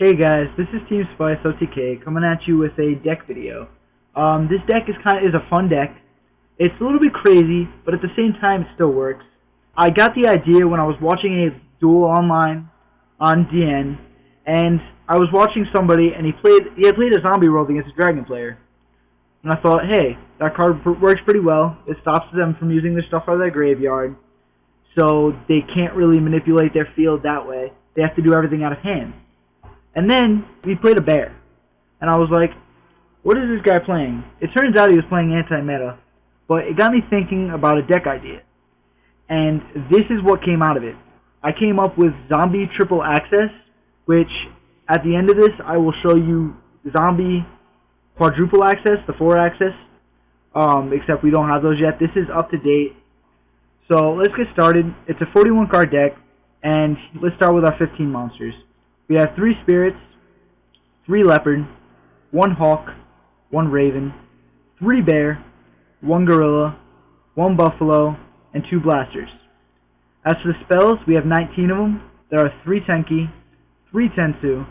Hey guys, this is Team Spice OTK coming at you with a deck video. This deck is a fun deck. It's a little bit crazy, but at the same time it still works. I got the idea when I was watching a duel online on DN, and I was watching somebody and he had played a zombie world against a dragon player. And I thought, hey, that card works pretty well. It stops them from using their stuff out of their graveyard, so they can't really manipulate their field that way. They have to do everything out of hand. And then we played a bear. And I was like, what is this guy playing? It turns out he was playing anti-meta. But it got me thinking about a deck idea. And this is what came out of it. I came up with Zombie Triple Access, which at the end of this I will show you Zombie Quadruple Access, the 4-axis. Except we don't have those yet. This is up to date. So let's get started. It's a 41 card deck. And let's start with our 15 monsters. We have 3 spirits, 3 leopard, 1 hawk, 1 raven, 3 bear, 1 gorilla, 1 buffalo, and 2 blasters. As for the spells, we have 19 of them. There are 3 Tenki, 3 Tensu,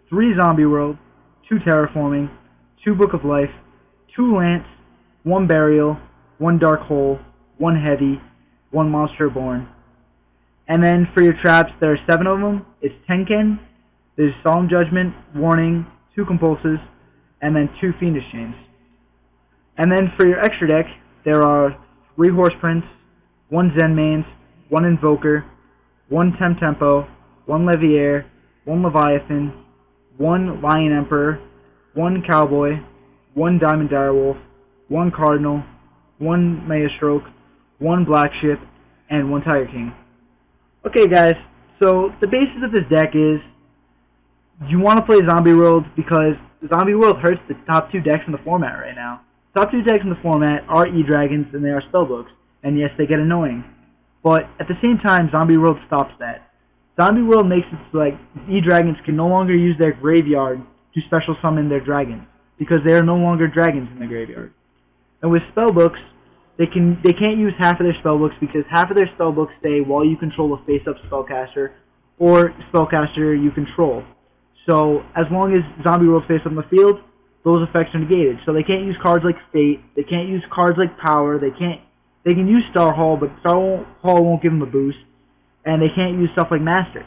3 Zombie World, 2 Terraforming, 2 Book of Life, 2 Lance, 1 Burial, 1 Dark Hole, 1 Heavy, 1 Monster Born. And then for your traps, there are 7 of them. It's Tenken. There's Solemn Judgment, Warning, 2 Compulses, and then 2 Fiendish Chains. And then for your extra deck, there are 3 Horse Prince, 1 Zen Mains, 1 Invoker, 1 Tempo, 1 Leviair, 1 Leviathan, 1 Lion Emperor, 1 Cowboy, 1 Diamond Direwolf, 1 Cardinal, 1 Maelstrom, 1 Black Ship, and 1 Tiger King. Okay guys, so the basis of this deck is you want to play Zombie World because Zombie World hurts the top 2 decks in the format right now. Top 2 decks in the format are E-Dragons and they are Spellbooks. And yes, they get annoying. But at the same time, Zombie World stops that. Zombie World makes it so like E-Dragons can no longer use their graveyard to special summon their dragons. Because they are no longer dragons in the graveyard. And with Spellbooks, they can't use half of their spellbooks because half of their spellbooks stay while you control a face-up spellcaster or spellcaster you control. So as long as Zombie World face up in the field, those effects are negated. So they can't use cards like Fate, they can't use cards like Power, they can use Star Hall, but Star Hall won't give them a boost, and they can't use stuff like Master,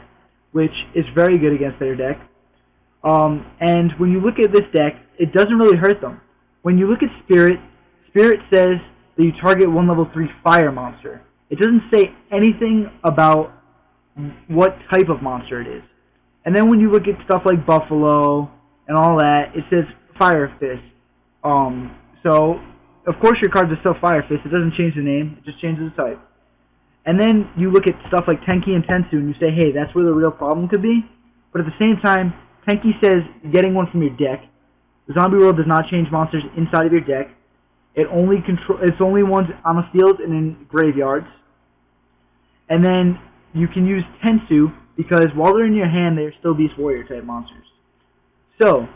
which is very good against their deck. And when you look at this deck, it doesn't really hurt them. When you look at Spirit, Spirit says that you target 1 level 3 fire monster. It doesn't say anything about what type of monster it is. And then when you look at stuff like Buffalo and all that, it says Fire Fist. So, of course your cards are still Fire Fist. It doesn't change the name. It just changes the type. And then you look at stuff like Tenki and Tensu and you say, hey, that's where the real problem could be. But at the same time, Tenki says getting one from your deck. Zombie World does not change monsters inside of your deck. It's only ones on the field and in graveyards. And then you can use Tensu because while they're in your hand, they're still Beast Warrior type monsters. So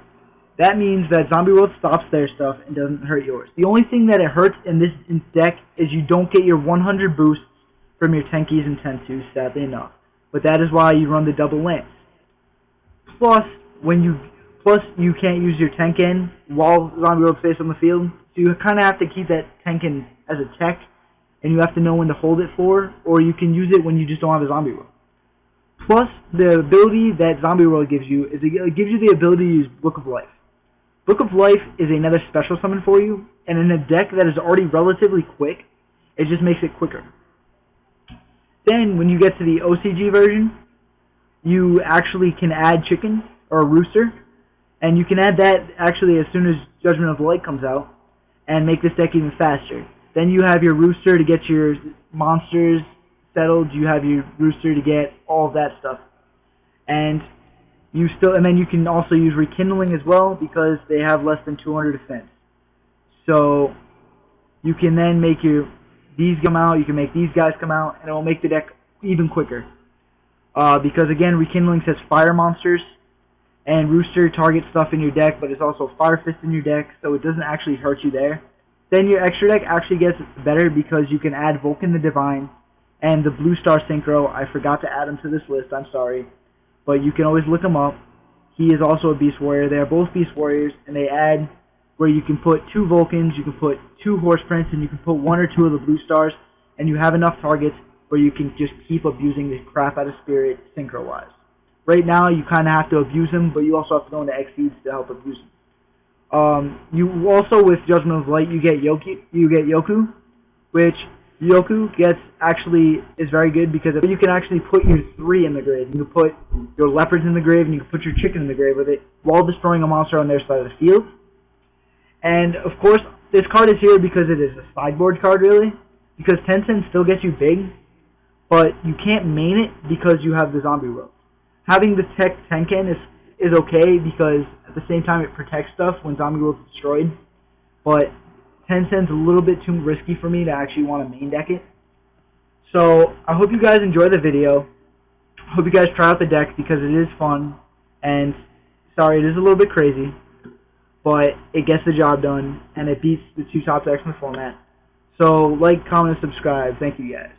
that means that Zombie World stops their stuff and doesn't hurt yours. The only thing that it hurts in this deck is you don't get your 100 boosts from your Tenkis and Tensus, sadly enough. But that is why you run the double Lance. Plus you can't use your Tenken while Zombie World face on the field. So you kind of have to keep that Tenken as a tech, and you have to know when to hold it for, or you can use it when you just don't have a Zombie World. Plus, the ability that Zombie World gives you is it gives you the ability to use Book of Life. Book of Life is another special summon for you, and in a deck that is already relatively quick, it just makes it quicker. Then, when you get to the OCG version, you actually can add Chicken or Rooster, and you can add that actually as soon as Judgment of the Light comes out, and make this deck even faster. Then you have your Rooster to get your monsters settled, you have your Rooster to get all of that stuff. And then you can also use Rekindling as well because they have less than 200 defense. So you can then make these come out, you can make these guys come out, and it will make the deck even quicker. Because again, Rekindling says fire monsters, and Rooster targets stuff in your deck, but it's also Fire Fist in your deck, so it doesn't actually hurt you there. Then your extra deck actually gets better because you can add Vulcan the Divine, and the Blue Star Synchro. I forgot to add him to this list, I'm sorry. But you can always look him up. he is also a Beast Warrior. They are both Beast Warriors, and they add where you can put 2 Vulcans, you can put 2 Horse Prince, and you can put 1 or 2 of the Blue Stars, and you have enough targets where you can just keep abusing the crap out of Spirit synchro-wise. Right now, you kind of have to abuse him, but you also have to go into X-Seeds to help abuse him. You also, with Judgment of Light, you get Yugioh, which Yugioh is very good because you can actually put your 3 in the grave. You can put your leopards in the grave, and you can put your chicken in the grave with it, while destroying a monster on their side of the field. And of course, this card is here because it is a sideboard card, really, because Tencent still gets you big, but you can't main it because you have the zombie world. Having the tech Tenken is okay because at the same time it protects stuff when zombie world is destroyed, but Tencent's a little bit too risky for me to actually want to main deck it. So I hope you guys enjoy the video. I hope you guys try out the deck because it is fun, and sorry, it is a little bit crazy, but it gets the job done and it beats the 2 top decks in the format. So like, comment, and subscribe. Thank you guys.